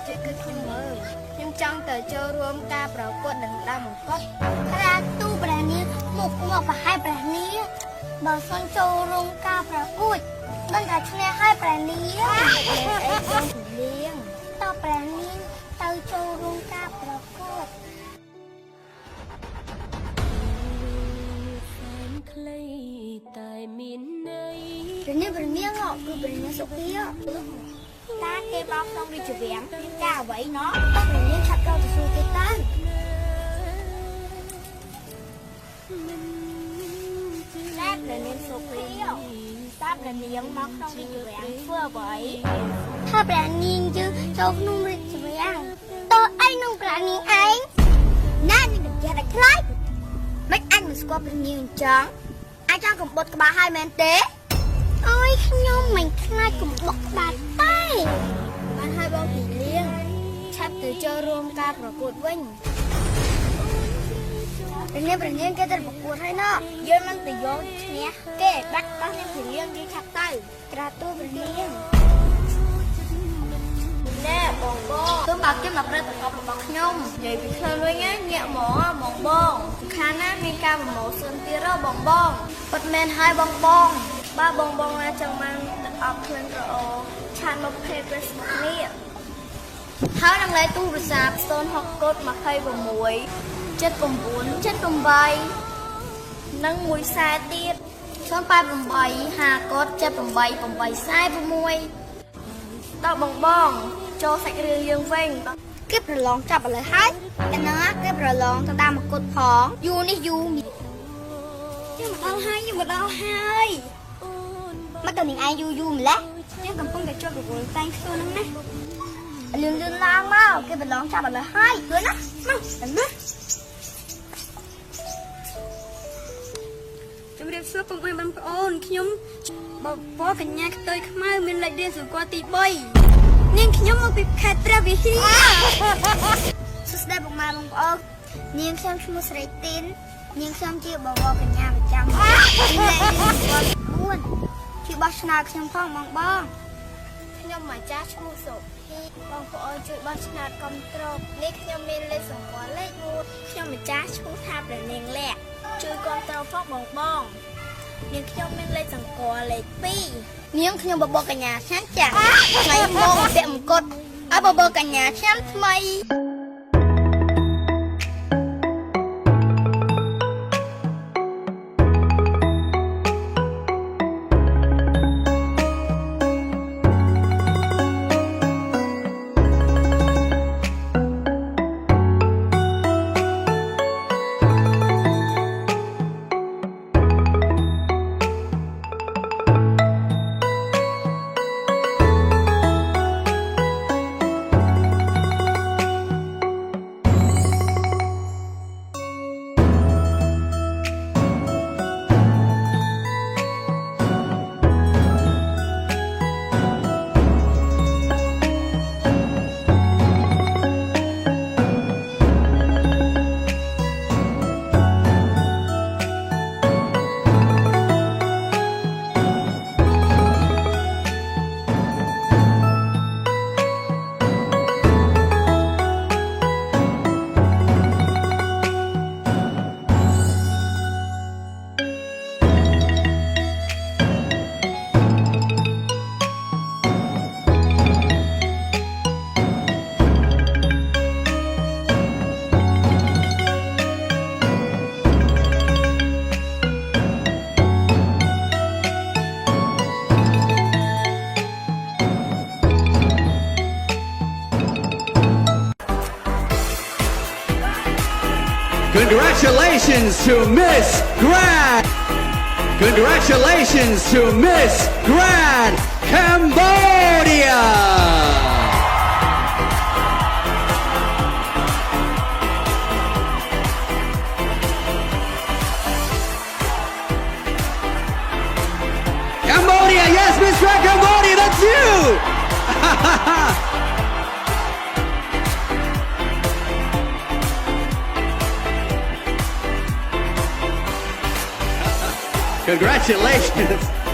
ជួយគឺខ្ញុំមើលខ្ញុំចង់ទៅចូលរួមការប្រកួតដណ្ដើមបង្កត់ខ្លាទូព្រះនាងមកប្រហែលព្រះនាងបើសិនចូលរួមការប្រកួតមិនថាឈ្នះឲ្យព្រះនាងអីខ្ញុំលៀងតើព្រះនាងទៅចូលរួមការប្រកួតតែមានន័យព្រះនាងគឺព្រះនាងសុភាតាគេបោកក្នុងរាជវាំងមានការអ្វីណោះព្រះនាងឆាប់ចូលទៅសួរគេតាតែព្រះនាងសុភាតាព្រះនាងមកក្នុងរាជវាំងធ្វើអ្វីថាព្រះនាងជើចូលក្នុងរាជវាំងតើអីនឹងព្រះនាងឯងណានាងនិយាយតែខ្លាចមិនអញមិនស្គាល់ព្រះនាងអញ្ចឹងអាចចង់កំបុតក្បាលឲ្យមែនទេអើយខ្ញុំមិនខ្លាចកំបុតក្បាលទេបានឲ្យបងពីលៀងឆាប់ទៅចូលរួមការប្រកួតវិញព្រះនាងគេទៅប្រកួតហើយណោះយើងមិនទៅយកឈ្នះគេបាត់ដល់នាងពីលៀងគេឆាប់ទៅក្រាបទូព្រះនាងណែបងសូមបើកជិះមកព្រឹត្តិការណ៍របស់ខ្ញុំនិយាយពីខ្លួនវិញញាក់ហ្មងបងខាងណាមានការប្រម៉ូសិនទៀតបងពិតមែនហើយបងបើបងណាចង់បានទឹកអប់ខ្លួនក្រអូឆានមកភេទ Christmas នេះហើយនឹងលេខទូរស័ព្ទ06កូដ26 79 78និងមួយខ្សែទៀត088 50កូដ78 846ដល់បងចូលសាច់រឿងយើងវិញគេប្រឡងចាប់ឥឡូវហើយតែណាគេប្រឡងទៅតាមមកគុតផងយូរនេះយូរយើងមកដល់ហើយមកទៅនឹងឯងយូរម្ល៉េះយើងកំពុងតែជាប់រវល់តែងខ្លួនហ្នឹងណាលឿនឡើងមកគេប្រឡងចាប់ឥឡូវហើយលឿនណាមកជំរាបសួរបងប្អូនខ្ញុំបបកញ្ញាខ្ទើយខ្មៅមានលេខរៀនសម្គាល់ទី3នាងខ្ញុំមកពីខេត្តព្រះវិហារសួស្តីបងប្អូននាងខ្ញុំឈ្មោះស្រីទីននាងខ្ញុំជាបបកញ្ញាប្រចាំលេខរៀនសម្គាល់4ជួយបោះឆ្នោតខ្ញុំផងបងខ្ញុំមកចាស់ឈ្មោះសុភីបងប្អូនជួយបោះឆ្នោតគ្រប់គ្រងនេះខ្ញុំមានលេខសម្គាល់លេខ1ខ្ញុំម្ចាស់ឈ្មោះថាព្រះនាងលាក់ជួយគ្រប់គ្រងផងបងនាងខ្ញុំមានលេខសម្គាល់លេខ2នាងខ្ញុំបបកកញ្ញាឆ្នាំចាស់ថ្ងៃមកពាក់មង្គតឲ្យបបកកញ្ញាឆ្នាំថ្មី Congratulations to Miss Grand! Congratulations to Miss Grand Cambodia! Cambodia, yes, Miss Grand Cambodia, that's you! Congratulations.